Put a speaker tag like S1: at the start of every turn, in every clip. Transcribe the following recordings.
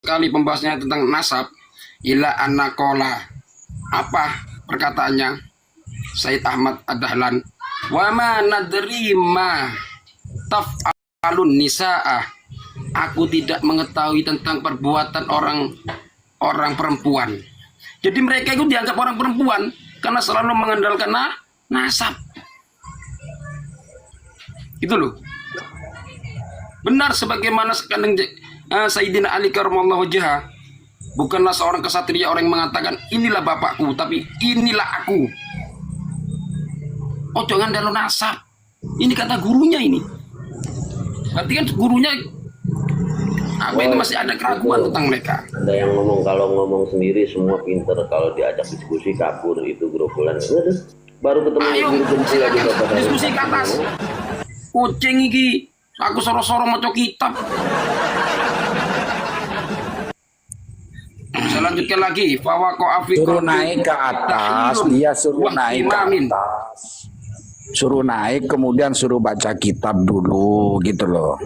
S1: kali pembahasannya tentang nasab. Ila anaqola, apa perkataannya Said Ahmad Ad-Dahlan, wa ma nadri ma taf'alun nisa'a, aku tidak mengetahui tentang perbuatan orang perempuan. Jadi mereka itu dianggap orang perempuan karena selalu mengandalkan nasab. Itu loh. Benar sebagaimana sekandung Sayyidina Ali karramallahu wajhah, bukanlah seorang kesatria orang yang mengatakan inilah bapakku, tapi inilah aku. Oh, jangan dalam nasab. Ini kata gurunya ini. Berarti kan gurunya apa itu masih ada keraguan tentang mereka.
S2: Ada yang ngomong kalau ngomong sendiri semua pinter, kalau diajak diskusi kabur, itu gerombolan. Baru ketemu guru benci lagi
S1: diskusi ke atas. Kucing iki, aku soro-soro maca kitab. Selanjutnya lagi,
S3: suruh naik ke atas, dia suruh naik ke atas. Suruh naik, kemudian suruh baca kitab dulu, gitu loh.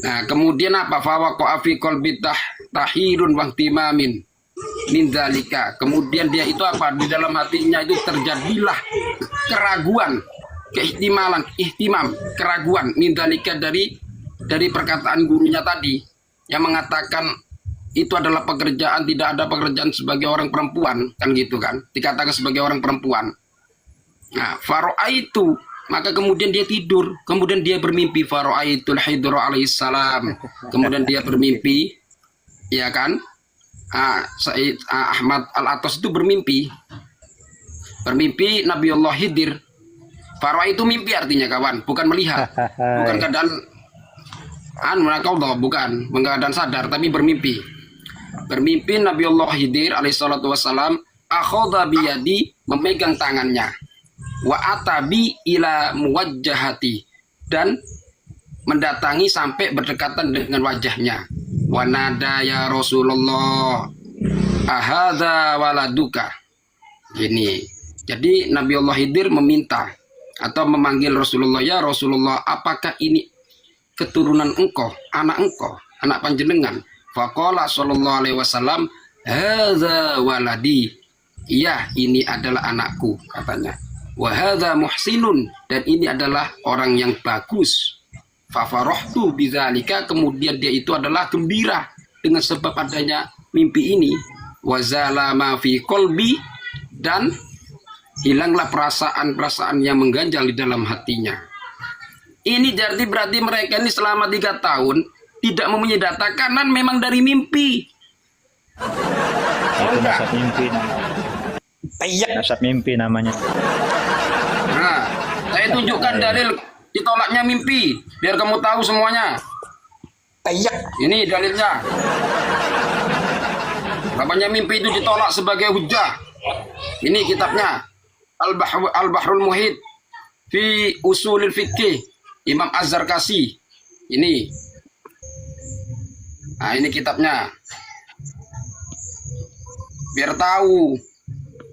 S1: Nah, kemudian apa? Fawaqa'a fi qalbi tahirun wa ihtimamin min dzalika. Kemudian dia itu apa? Di dalam hatinya itu terjadilah keraguan, ihtimam, keraguan min dzalika dari perkataan gurunya tadi yang mengatakan itu adalah pekerjaan, tidak ada pekerjaan sebagai orang perempuan, kan gitu kan? Dikatakan sebagai orang perempuan. Nah, faro'aitu, maka kemudian dia tidur, kemudian dia bermimpi, faro'aitul hidro alaihissalam, kemudian dia bermimpi, ya kan? Said Ahmad Al-Atas itu bermimpi Nabiullah Khidir. Faro'aitu mimpi artinya kawan, bukan melihat, bukan keadaan bukan keadaan sadar, tapi bermimpi Nabiullah Khidir alaihissalatu wassalam, akhadha biyadi, memegang tangannya, wa atabi ila muwajjahati, dan mendatangi sampai berdekatan dengan wajahnya, wa nada ya Rasulullah ahadza waladuka. Ini jadi Nabiullah Khidir meminta atau memanggil Rasulullah, ya Rasulullah, apakah ini keturunan engkau, anak panjenengan? Faqala sallallahu alaihi wasallam, hadza waladi, iya ini adalah anakku, katanya. Wa hadza muhsinun, dan ini adalah orang yang bagus. Fa farahtu bidzalika, kemudian dia itu adalah gembira dengan sebab adanya mimpi ini. Wa zala ma fi qalbi, dan hilanglah perasaan-perasaan yang mengganjal di dalam hatinya. Ini berarti mereka ini selama 3 tahun tidak mempunyai data kanan, memang dari mimpi.
S4: Itu nasab mimpi namanya. Nasab mimpi namanya.
S1: Nah, saya tunjukkan dalil ditolaknya mimpi, biar kamu tahu semuanya. Ini dalilnya. Bapaknya mimpi itu ditolak sebagai hujjah. Ini kitabnya Al-Bahrul Muhit fi Usulil Fiqih, Imam Az-Zarkasi. Ini. Nah, ini kitabnya. Biar tahu.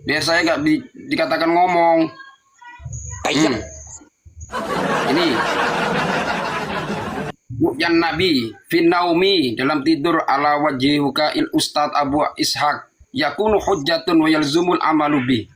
S1: Biar saya nggak dikatakan ngomong. Ini. Yang Nabi fin naumi, dalam tidur, ala wajhihuka il Ustad Abu Ishaq, yakunu hujjatun wa yalzumul amalu bih.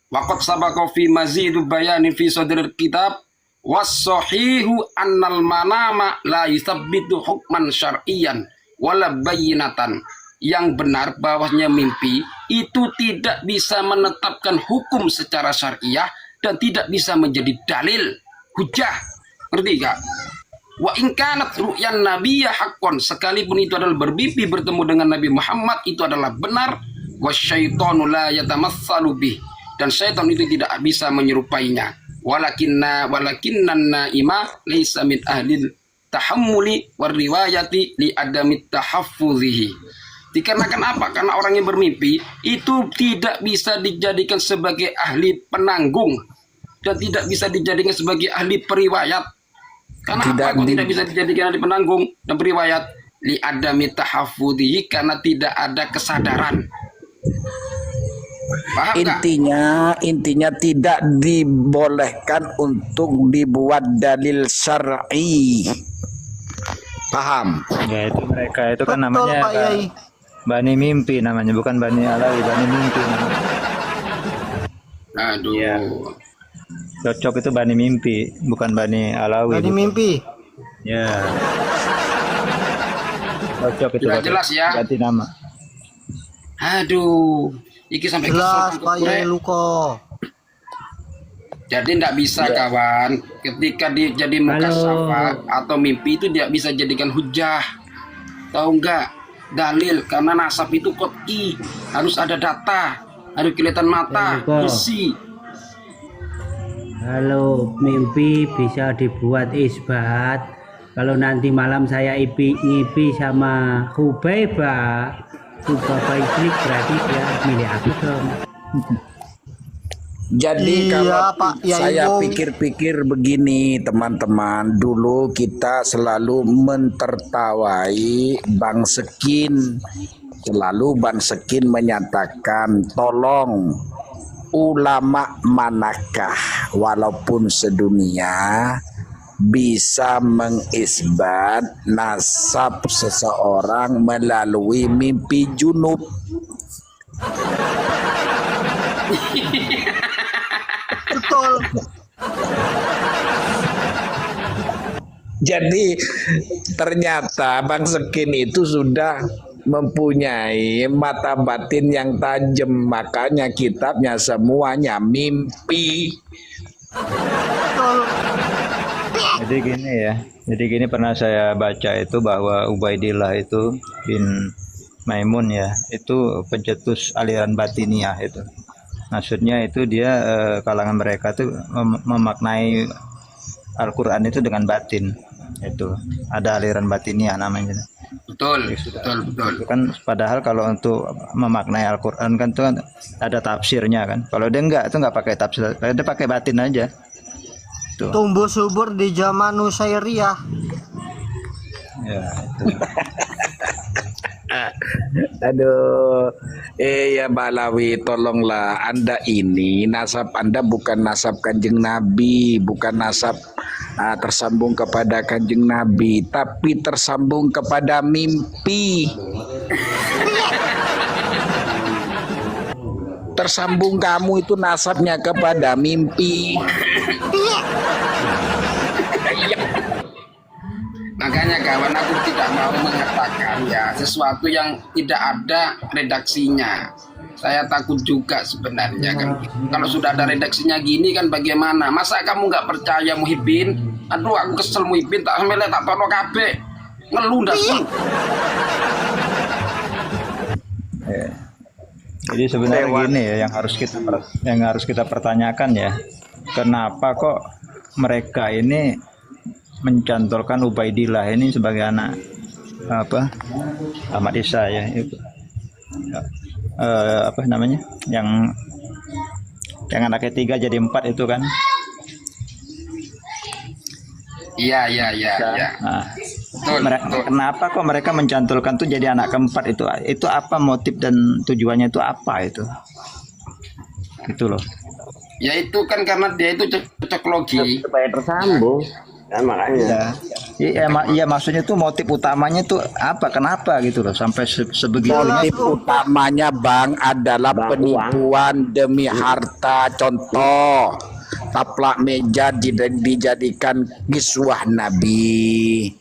S1: Waqad sabaqa fi mazidu bayani fi sadril kitab, was-sahihu annal manama la yusabbitu hukman syar'iyyan wala bayyinatan. Yang benar bahwasanya mimpi itu tidak bisa menetapkan hukum secara syariah dan tidak bisa menjadi dalil hujah. Ngerti gak? Wa in kanat ru'yan nabiyya haqqan, sekalipun itu adalah bermimpi bertemu dengan Nabi Muhammad, itu adalah benar. Wasyaitanu la yatamatsalu bih, dan syaitan itu tidak bisa menyerupainya. Walakinnan naima laisa min ahlil tahammuli warriwayati li adamit tahaffuzihi. Dikarenakan apa? Karena orang yang bermimpi itu tidak bisa dijadikan sebagai ahli penanggung dan tidak bisa dijadikan sebagai ahli periwayat. Karena apa? Kok tidak bisa dijadikan ahli penanggung dan periwayat? Li adamit tahaffuzihi, karena tidak ada kesadaran. Paham nggak?
S3: Intinya tidak dibolehkan untuk dibuat dalil syar'i. Paham?
S4: Ya itu mereka itu kan
S5: Betul,
S4: namanya
S5: Pak Yai.
S4: Bani Mimpi namanya, bukan Bani Alawi, Bani Mimpi namanya.
S1: Aduh.
S4: Iya. Cocok itu Bani Mimpi, bukan Bani Alawi.
S5: Bani
S4: bukan.
S5: mimpi.
S4: Ya. Cocok itu.
S1: Sudah
S4: Pak.
S1: jelas ya.
S4: Ganti nama.
S1: Aduh, iki sampai
S5: Jelas
S1: kesel,
S5: Pak Yai
S1: Bre.
S5: Luko.
S1: Jadi tidak bisa kawan, ketika dia jadi mukasyafa atau mimpi itu tidak bisa jadikan hujah. Tahu enggak? Dalil karena nasab itu qot'i, harus ada data, harus kelihatan mata, isi.
S6: Kalau mimpi bisa dibuat isbat. Kalau nanti malam saya ngipi sama Hubaibah Islik, berarti dia milik aku dong.
S3: Jadi
S5: Iya,
S3: kalau
S5: Pak Yai
S3: saya
S5: Bung.
S3: pikir-pikir begini teman-teman, dulu kita selalu mentertawai Bang Sekin. Selalu Bang Sekin menyatakan, tolong ulama manakah walaupun sedunia bisa mengisbat nasab seseorang melalui mimpi junub.
S5: Betul.
S3: Jadi ternyata Bang Sekin itu sudah mempunyai mata batin yang tajam, makanya kitabnya semuanya mimpi.
S5: Betul.
S4: Jadi gini ya. Jadi gini pernah saya baca itu bahwa Ubaidillah itu bin Maimun ya, itu pencetus aliran batiniah itu. Maksudnya itu dia kalangan mereka tuh memaknai Al-Quran itu dengan batin. Itu ada aliran batiniah namanya.
S1: Betul, betul, betul.
S4: Itu kan padahal kalau untuk memaknai Al-Quran kan itu kan ada tafsirnya kan. Kalau dia enggak, itu enggak pakai tafsir, dia pakai batin aja. Tuh.
S5: Tumbuh subur di zaman Nusairiyah.
S4: Ya, itu.
S3: Aduh, ya Balawi, tolonglah, Anda ini nasab Anda bukan nasab Kanjeng Nabi, bukan nasab tersambung kepada Kanjeng Nabi, tapi tersambung kepada mimpi. Tersambung kamu itu nasabnya kepada mimpi.
S1: Makanya kawan, aku tidak mau mengatakan ya sesuatu yang tidak ada redaksinya. Saya takut juga sebenarnya kan. Kalau sudah ada redaksinya gini kan bagaimana? Masa kamu nggak percaya Muhyiddin? Aduh, aku kesel Muhyiddin, tak sampai tak tono kabeh. Ngeluh ndasu.
S4: Jadi sebenarnya gini ya yang harus kita pertanyakan ya, kenapa kok mereka ini mencantolkan Ubaidillah ini sebagai anak Ahmad Isa ya, apa namanya, yang anak ketiga jadi 4 itu kan.
S1: Iya.
S4: Nah,
S1: Betul, betul.
S4: kenapa kok mereka mencantolkan tuh jadi anak keempat itu? Itu apa motif dan tujuannya itu apa itu? Itu loh.
S1: Ya itu kan karena dia itu cocok logi.
S2: Supaya tersambung kan, makanya.
S4: Iya, maksudnya tuh motif utamanya tuh apa? Kenapa gitu loh sampai sebegitunya?
S3: Motif utamanya Bang adalah penipuan demi harta. Contoh, taplak meja dijadikan kiswah Nabi.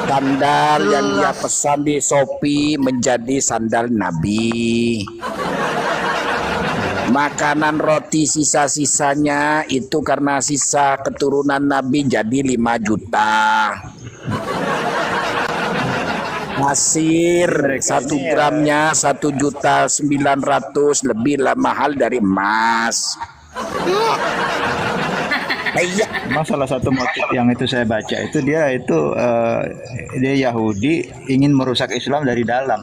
S3: Sandal yang dia pesan di Shopee menjadi sandal Nabi. Makanan roti sisa-sisanya itu karena sisa keturunan Nabi jadi 5 juta. Pasir 1 gramnya 1.900.000 lebih mahal dari emas. Iya.
S4: Salah satu motif yang itu saya baca itu dia Yahudi ingin merusak Islam dari dalam.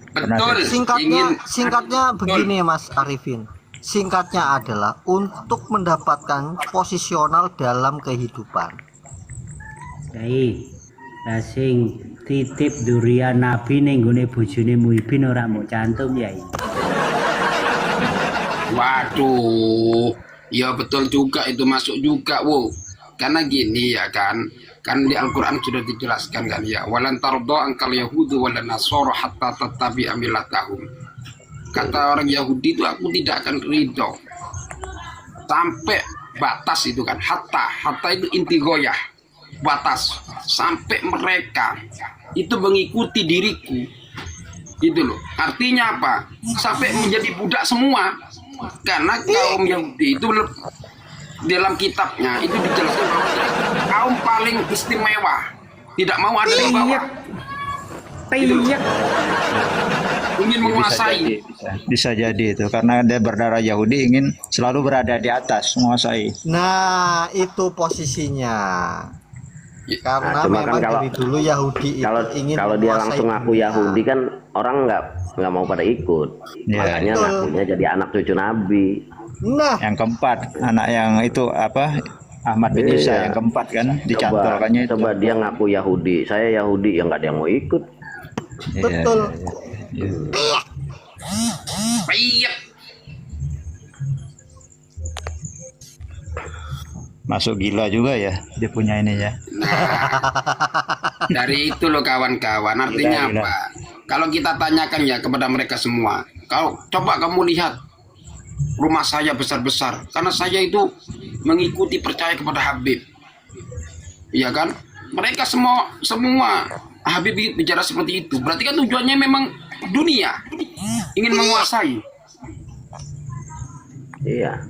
S1: Betul.
S5: Singkatnya begini Mas Arifin. Singkatnya adalah untuk mendapatkan posisional dalam kehidupan.
S6: Yai, lah sing titip durian Nabi ning gone bojone Muhyiddin ora mau cantum Yai.
S1: Waduh, ya betul juga itu masuk juga, wow. Karena gini ya kan di Al-Quran sudah dijelaskan kan ya, walan tardo angkal Yahudu walan Nasoro hatta tetabi amilatahum. Kata orang Yahudi itu, aku tidak akan ridho sampai batas itu kan, hatta itu inti goyah, batas, sampai mereka itu mengikuti diriku, gitu loh. Artinya apa? Sampai menjadi budak semua. Karena kaum Yahudi itu dalam kitabnya itu dijelaskan bahwa kaum paling istimewa, tidak mau ada di bawah, gitu loh. Ingin menguasai.
S4: Bisa jadi itu karena dia berdarah Yahudi ingin selalu berada di atas, menguasai.
S5: Nah, itu posisinya. Karena
S2: Cuma kan
S5: memang
S2: kalau-
S5: dari dulu Yahudi itu ingin
S2: kalau dia
S5: menguasai
S2: langsung ngaku
S5: dunia.
S2: Yahudi kan orang nggak mau pada ikut.
S4: Iya.
S2: Makanya
S5: Betul.
S2: ngakunya jadi anak cucu Nabi.
S5: Nah,
S4: Yang keempat, anak yang itu apa? Ahmad bin Isa
S2: Iya.
S4: yang keempat kan dicantolkannya itu.
S2: Coba dia ngaku Yahudi, saya Yahudi, ya nggak ada yang mau ikut.
S4: Iya,
S5: betul.
S4: iya, iya.
S1: Iya.
S4: Masuk gila juga ya dia punya ini ya.
S1: Dari itu loh kawan-kawan, artinya
S4: Gila.
S1: apa? Kalau kita tanyakan ya kepada mereka semua, kalau coba kamu lihat rumah saya besar-besar, karena saya itu mengikuti percaya kepada Habib, iya kan? Mereka semua Habib bicara seperti itu, berarti kan tujuannya memang dunia, ingin menguasai,
S2: Iya.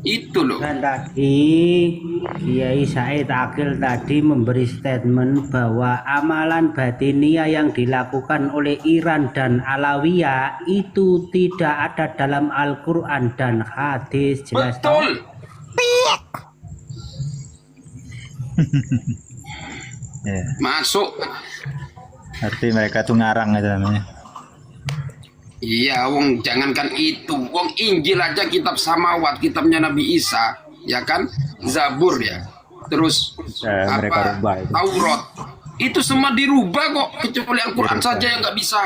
S1: itu loh.
S6: Kan tadi Kiai Said Akil tadi memberi statement bahwa amalan batinia yang dilakukan oleh Iran dan Alawiyah itu tidak ada dalam Al-Quran dan hadis, jelas toh?
S1: Betul.
S4: Ya.
S1: Masuk.
S4: Arti mereka tuh ngarang itu namanya.
S1: Iya, wong jangankan itu, wong Injil aja kitab samawat, kitabnya Nabi Isa, ya kan, Zabur ya, terus
S4: Mereka rubah itu.
S1: Taurat, itu semua dirubah kok, kecuali Al-Quran saja yang nggak bisa.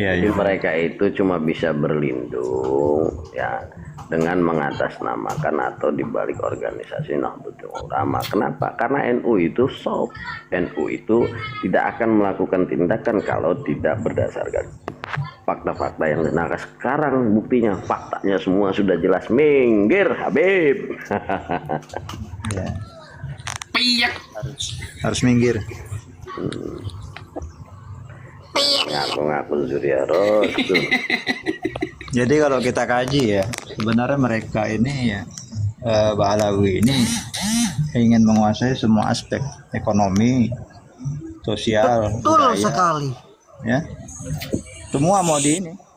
S4: Iya,
S2: Jadi
S4: iya.
S2: mereka itu cuma bisa berlindung ya dengan mengatasnamakan atau dibalik organisasi Nahdlatul Ulama. Kenapa? Karena NU itu soft. NU itu tidak akan melakukan tindakan kalau tidak berdasarkan fakta-fakta yang benar. Sekarang buktinya, faktanya semua sudah jelas. Minggir Habib.
S4: Ya.
S1: Piyak.
S4: Harus minggir.
S2: Ngaku-ngaku Surya Rasul.
S4: Jadi kalau kita kaji ya, sebenarnya mereka ini ya, Ba'alawi ini ingin menguasai semua aspek ekonomi, sosial,
S5: betul
S4: budaya,
S5: sekali.
S4: ya. Semua mau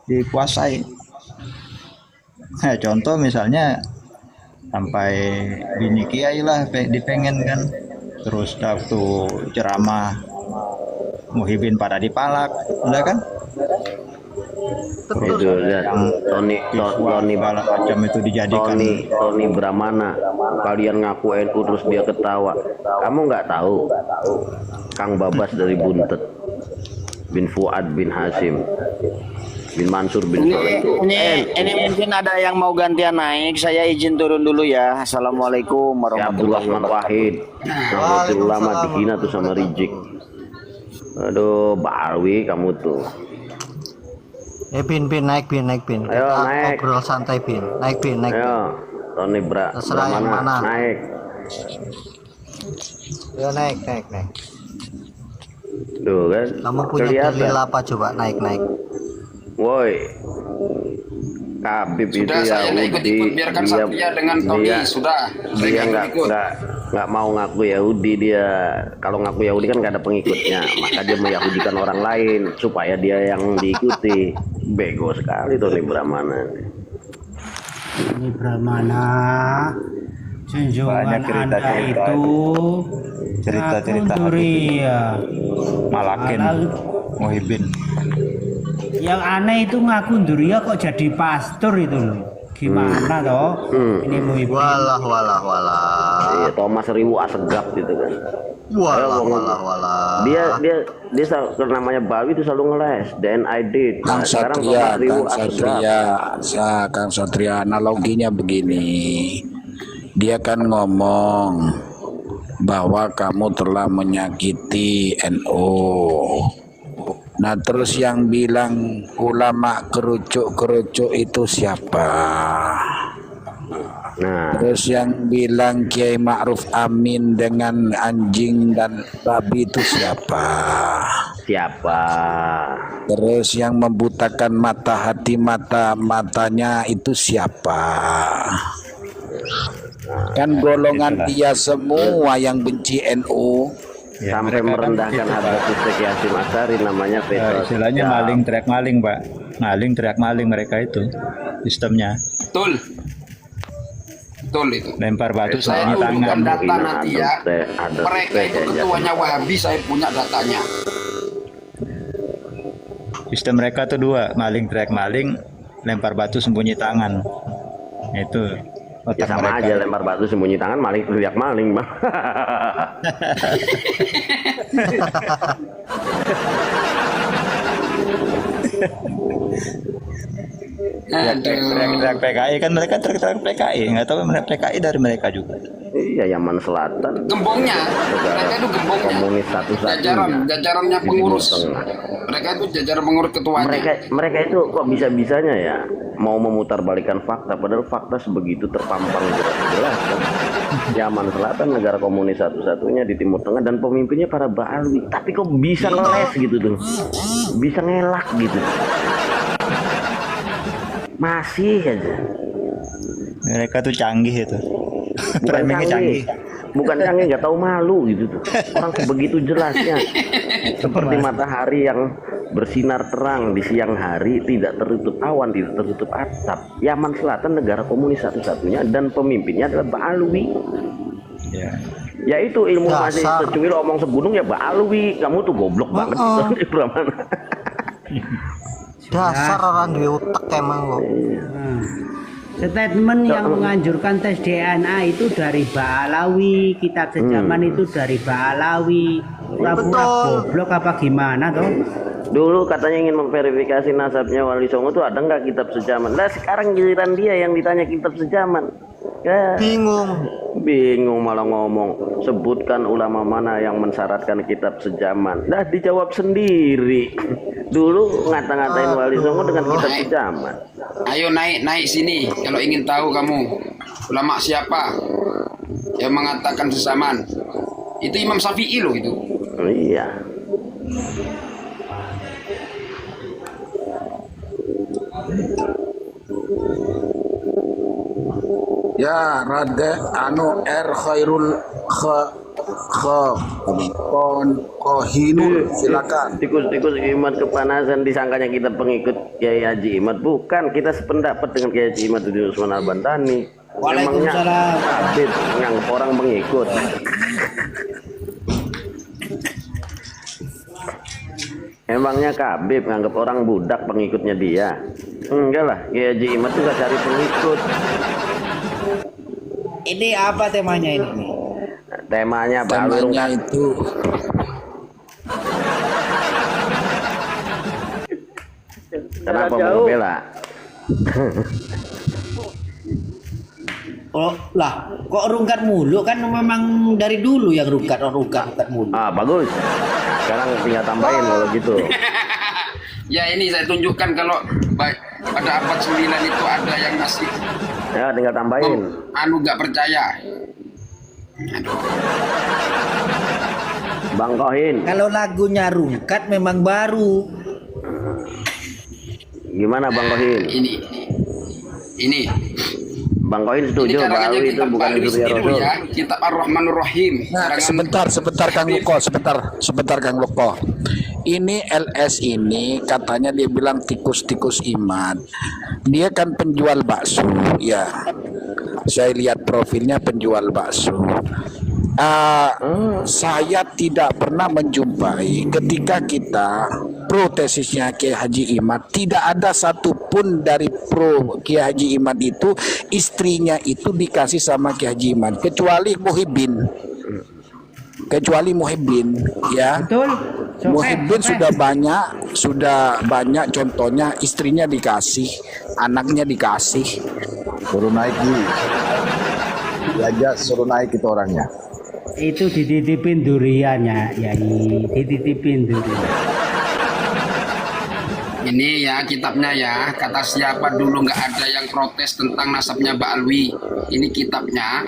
S4: dikuasai. Nah, contoh misalnya sampai bini kiai lah dipengen kan, terus waktu ceramah Muhyiddin pada dipalak, udah kan?
S5: Betul.
S2: Itu lihat Tony
S4: Segala macam itu dijadikan.
S2: Tony Brahmana, kalian ngaku NU terus dia ketawa. Kamu nggak tahu Kang Babas dari Buntet, bin Fuad bin Hasim, bin Mansur bin Soleh.
S7: Ini mungkin ada yang mau gantian naik. Saya izin turun dulu ya. Assalamualaikum
S2: Ya Abdullah
S7: warahmatullahi
S2: Ahmad
S7: wabarakatuh.
S2: Wahid, Nahdlatul Ulama dihina tuh sama Rijik. Aduh, Barwi kamu tuh.
S5: Bin naik bin.
S2: Ayo,
S5: Kita
S2: naik.
S5: ngobrol santai bin. Naik bin.
S2: Ayo, Tony
S5: Terserah yang
S2: Brahmana
S5: mana.
S2: naik.
S5: Ya naik.
S2: Tuh kan.
S5: Kamu punya
S2: Kelihatan.
S5: dalil apa coba naik.
S2: Woi, Habib itu
S1: Sudah saya nggak
S2: Yahudi,
S1: ikut-ikut, biarkan Satria dengan Tony, sudah. Saya
S2: dia
S1: nggak ikut.
S2: nggak mau ngaku Yahudi dia. Kalau ngaku Yahudi kan nggak ada pengikutnya, maka dia meyahudikan orang lain supaya dia yang diikuti. Bego sekali Tony Brahmana.
S6: Ini Brahmana, junjungan
S4: Banyak
S6: Anda
S4: cerita-cerita
S6: itu
S4: cerita-cerita
S6: ngaku Duria.
S4: Malakin Muhyiddin.
S6: Yang aneh itu ngaku Duria kok jadi pastor itu loh. gimana toh? Ini mau ibu.
S5: Walah, walah, walah.
S2: Iya, Thomas Riwu Asegap gitu kan.
S5: Walah, walah, walah.
S2: Dia namanya Bawi itu selalu ngeles dan I did.
S3: Kang
S2: Sekarang
S3: Satria,
S2: Thomas Riwu
S3: Kang
S2: Asegap.
S3: Satria, Kang Satria, analoginya begini. Dia kan ngomong bahwa kamu telah menyakiti NU. Nah, terus yang bilang ulama kerucuk-kerucuk itu siapa?
S2: Nah,
S3: Terus yang bilang Kiai Ma'ruf Amin dengan anjing dan babi itu siapa?
S2: siapa?
S3: Terus yang membutakan mata hati matanya itu siapa? Kan golongan dia semua yang benci NU.
S4: Ya,
S2: Sampai
S4: mereka kan
S2: merendahkan
S4: gitu,
S2: harga
S4: Pak.
S2: Ustaz Yasin Asari namanya
S4: Ya,
S2: Petrus.
S4: istilahnya maling teriak maling, Pak. Maling teriak maling mereka itu sistemnya.
S1: Betul. Betul itu.
S4: Lempar batu
S1: Saya
S4: sama
S1: tunjukkan
S4: tangan.
S1: data nanti ya.
S2: Ada
S1: Mereka itu ketuanya Wahabi, saya punya datanya.
S4: Sistem mereka tuh dua, maling teriak maling, lempar batu sembunyi tangan. Itu
S2: Ya
S4: otak
S2: sama
S4: mereka.
S2: aja lempar batu sembunyi tangan, maling teriak maling, Bang.
S4: Teriak
S1: Aduh.
S4: PKI kan mereka teriak PKI, nggak tahu mereka PKI dari mereka juga.
S2: Iya, Yaman Selatan.
S1: Gembongnya, mereka itu gembongnya.
S2: Komunis satu-satunya.
S1: Jajarannya pengurus.
S2: Di Timur Tengah.
S1: Mereka itu jajaran pengurus ketuanya.
S2: Mereka itu kok bisa-bisanya ya mau memutarbalikkan fakta, padahal fakta sebegitu terpampang jelas kan. Yaman Selatan negara komunis satu-satunya di Timur Tengah dan pemimpinnya para Ba'alwi, tapi kok bisa ngeles gitu tuh, bisa ngelak gitu, masih aja.
S4: Mereka tuh canggih itu.
S2: Bukan
S4: Framingnya
S2: canggih, bukan canggih, nggak tahu malu gitu tuh. Orang begitu jelasnya, seperti matahari yang bersinar terang di siang hari, tidak tertutup awan, tidak tertutup asap. Yaman Selatan negara komunis satu-satunya dan pemimpinnya adalah Ba'alwi.
S4: Ya.
S2: Ya itu ilmu masih
S5: Dasar.
S2: secuil omong segunung ya Ba'alwi. Kamu tuh goblok banget. Di mana?
S5: Dasar orang duwe utek emang kok.
S6: Statement yang menganjurkan tes DNA itu dari Ba'alawi, kitab sejaman itu dari Ba'alawi. Pura-pura
S5: Betul.
S6: goblok apa gimana toh?
S2: Dulu katanya ingin memverifikasi nasabnya Wali Songo tuh ada nggak kitab sejaman. Nah sekarang giliran dia yang ditanya kitab sejaman. Ya, bingung malah ngomong. Sebutkan ulama mana yang mensyaratkan kitab sejaman. Dah dijawab sendiri. Dulu ngata-ngatain Wali Songo dengan kitab sejaman.
S1: Ayo naik sini kalau ingin tahu kamu ulama siapa yang mengatakan sesaman. Itu Imam Syafi'i loh itu.
S2: Iya.
S3: Ya, Rade anu khairul kohinul, silakan.
S2: Tikus-tikus Imad kepanasan disangkanya kita pengikut Kiai Haji Imad. Bukan, kita sependapat dengan Kiai Haji Imad Udin Usman Al-Bantani.
S6: Waalaikumsalam.
S2: Habib nganggap orang pengikut. Emangnya Kabib nganggap orang budak pengikutnya dia? Enggak lah, Kiai Haji Imad tuh gak cari pengikut.
S6: Ini apa temanya ini?
S2: Temanya baru
S3: Temanya itu
S2: kenapa mau bela?
S6: Oh lah, kok rungkat mulu kan memang dari dulu yang rungkat mulu.
S2: Ah bagus. Sekarang tinggal tambahin kalau gitu.
S1: Ya ini saya tunjukkan kalau pada abad 9 itu ada yang masih
S2: Ya tinggal tambahin.
S1: anu gak percaya.
S2: Bang Kohin,
S6: Kalau lagunya rungkat memang baru.
S2: gimana Bang Kohin?
S1: Ini
S2: Bang Kohin
S1: ini
S2: setuju
S1: karangannya
S2: Ba'alwi itu
S1: kitab
S2: bukan
S1: Ba'alwi
S2: itu ya
S1: sendiri
S2: Rasul.
S1: ya, kitab Ar-Rahmanur Rahim.
S3: Nah, sebentar Kang Luko, sebentar Kang Luko. Ini LS ini katanya dia bilang tikus-tikus iman. Dia kan penjual bakso, ya. Saya lihat profilnya penjual bakso. Saya tidak pernah menjumpai ketika kita pro tesisnya Kiai Haji Imad, tidak ada satupun dari pro Kiai Haji Imad itu istrinya itu dikasih sama Kiai Haji Imad kecuali Muhyiddin ya.
S6: Betul.
S3: Muhyiddin sudah banyak contohnya, istrinya dikasih, anaknya dikasih.
S8: Suruh naik dulu. Diajak suruh naik itu orangnya.
S6: Itu dititipin duriannya, Yai. Dititipin durian.
S1: Ini ya kitabnya ya, kata siapa dulu nggak ada yang protes tentang nasabnya Mbak Alwi. Ini kitabnya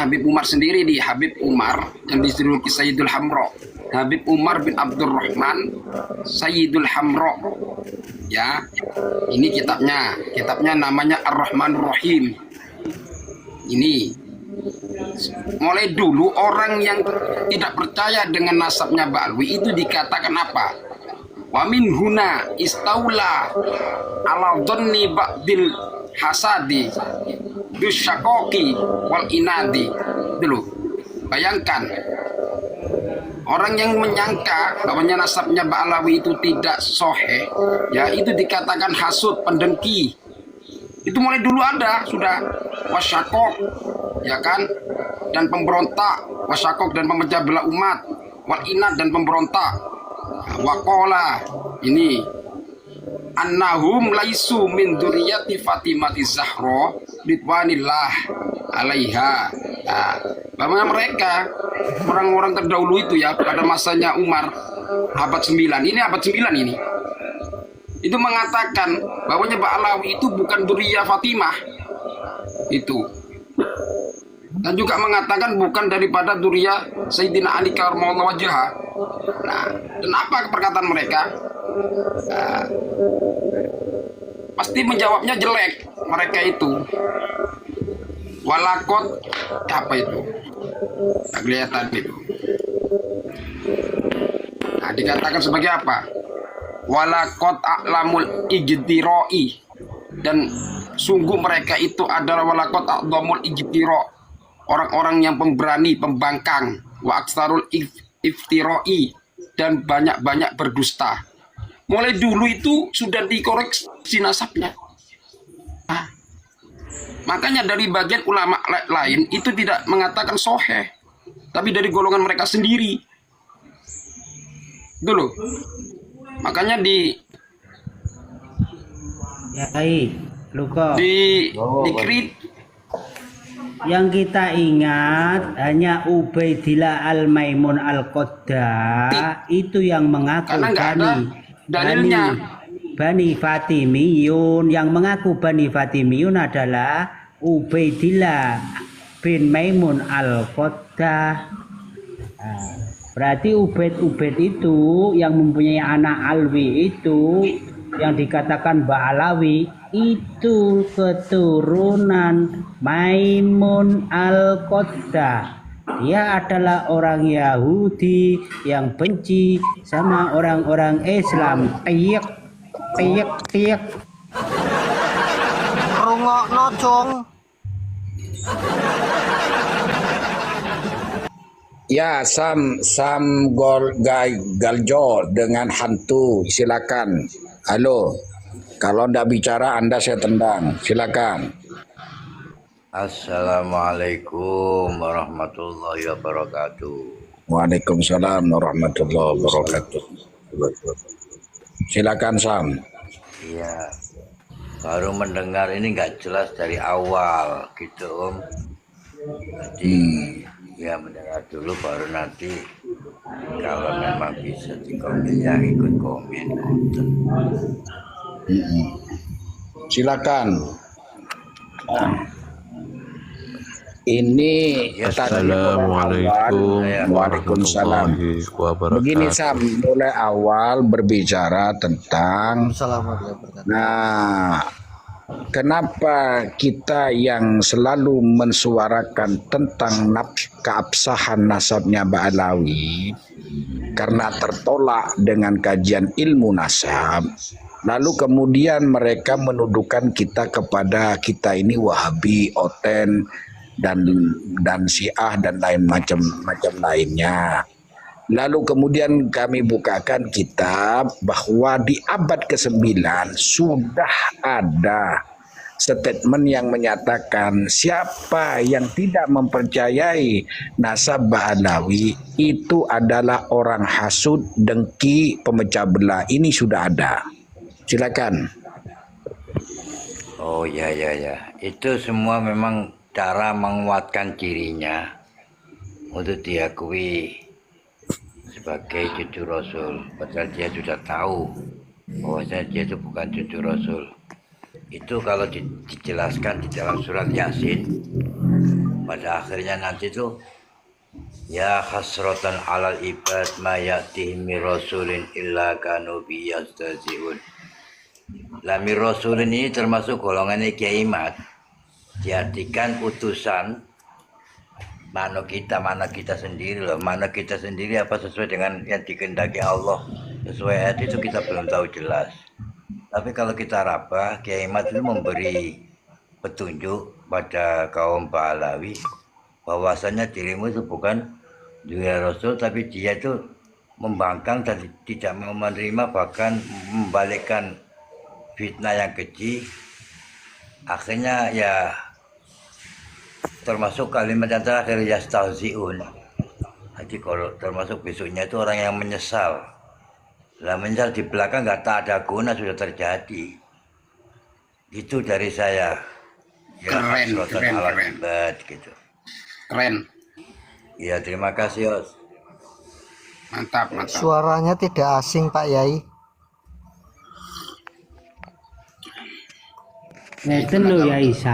S1: Habib Umar sendiri, di Habib Umar yang dijuluki Sayyidul Hamro. Habib Umar bin Abdurrahman Sayyidul Hamro. Ya, ini kitabnya namanya Ar-Rahmanur Rahim. Ini mulai dulu orang yang tidak percaya dengan nasabnya Mbak Alwi itu dikatakan apa? Wa min huna istaula ala dhanni ba'dil hasadi bisyaqaqi wal inadi. Dulu bayangkan orang yang menyangka bahwanya nasabnya Mbak Alawi itu tidak sahih, ya itu dikatakan hasud, pendengki. Itu mulai dulu ada sudah wasyaqaq, ya kan, dan pemberontak, wasyaqaq dan pemecah belah umat, wal inad dan pemberontak. Waqala ini annahum laisu min dzurriyyati Fatimah Zahra ridwanillah alaiha. Nah, bahwa mereka orang-orang terdahulu itu ya pada masanya Umar abad 9, ini abad 9 ini, itu mengatakan bahwanya Mbak Alawi itu bukan dzurriyyah Fatimah itu, dan juga mengatakan bukan daripada dzurriyyah Sayyidina Ali karramallahu wajhah. Nah, dan apa perkataan mereka? Nah, pasti menjawabnya jelek mereka itu. Walakot apa itu? Tak kelihatan itu. Nah, dikatakan sebagai apa? Walakot a'lamul ijtiroi, dan sungguh mereka itu adalah walakot a'lamul ijtiro, orang-orang yang pemberani, pembangkang, wa aksarul iftiroi, dan banyak-banyak berdusta. Mulai dulu itu sudah dikoreksi nasabnya. Nah, makanya dari bagian ulama lain itu tidak mengatakan soheh, tapi dari golongan mereka sendiri. Dulu. Makanya
S6: Yai, Luko.
S1: dikrit
S6: Yang kita ingat hanya Ubaidillah Al-Maimun Al-Qadda, itu yang mengaku
S1: karena nggak ada dalilnya.
S6: Bani Fatimiyun. Yang mengaku Bani Fatimiyun adalah Ubaidillah bin Maimun Al-Qadda. Nah, berarti Ubaid itu yang mempunyai anak Alwi itu yang dikatakan Mbak Alawi itu keturunan Maimun Al-Qadda. Dia adalah orang Yahudi yang benci sama orang-orang Islam. Tiyak.
S5: Rungokno, Cung.
S3: Ya, Sam Galjo dengan hantu, silakan. Halo, kalau Anda bicara Anda saya tendang, silakan.
S9: Assalamualaikum warahmatullahi wabarakatuh.
S3: Waalaikumsalam warahmatullahi wabarakatuh. Silakan Sam.
S9: Iya, baru mendengar ini nggak jelas dari awal gitu Om. Jadi ya mendengar dulu baru nanti kalau memang bisa dikomen ya ikut komen.
S3: Silakan. Ini
S10: Assalamualaikum
S3: Waalaikumsalam.
S10: warahmatullahi wabarakatuh.
S3: Begini Sam, mulai awal berbicara tentang kenapa kita yang selalu mensuarakan tentang keabsahan nasabnya Mbak Alawi karena tertolak dengan kajian ilmu nasab. Lalu kemudian mereka menuduhkan kita kepada kita ini Wahabi, Oten, dan Syiah dan lain macam lainnya. Lalu kemudian kami bukakan kitab bahwa di abad ke-9 sudah ada statement yang menyatakan siapa yang tidak mempercayai nasab Ba'alawi itu adalah orang hasud, dengki, pemecah belah. Ini sudah ada. Silakan.
S9: Oh ya ya ya, itu semua memang cara menguatkan dirinya untuk diakui sebagai cucu Rasul. Padahal dia sudah tahu bahwasanya dia itu bukan cucu Rasul. Itu kalau dijelaskan di dalam surat Yasin, pada akhirnya nanti itu ya hasratan alal ibad ma ya'tihim min rasulin illa kanu bi yastahzi'un. Lamir rasulin ini termasuk golongannya Kiai Mat, diartikan utusan. Mana kita sendiri loh, mana kita sendiri apa sesuai dengan yang dikehendaki Allah, sesuai ayat itu kita belum tahu jelas. Tapi kalau kita raba, Kiai Mat itu memberi petunjuk pada kaum Ba'alawi bahwasanya dirimu itu bukan juga Rasul, tapi dia itu membangkang dan tidak mau menerima, bahkan membalikkan fitnah yang keji. Akhirnya ya termasuk kalimat yang terakhir yastahzi'un. Jadi kalau termasuk besoknya itu orang yang menyesal. Lah menyesal di belakang nggak tak ada guna sudah terjadi. Itu dari saya. Ya,
S1: Keren.
S9: Gitu.
S1: Keren.
S9: Ya terima kasih Os.
S1: Mantap.
S5: Suaranya tidak asing Pak Yai.
S6: Ngeten lho ya Isa.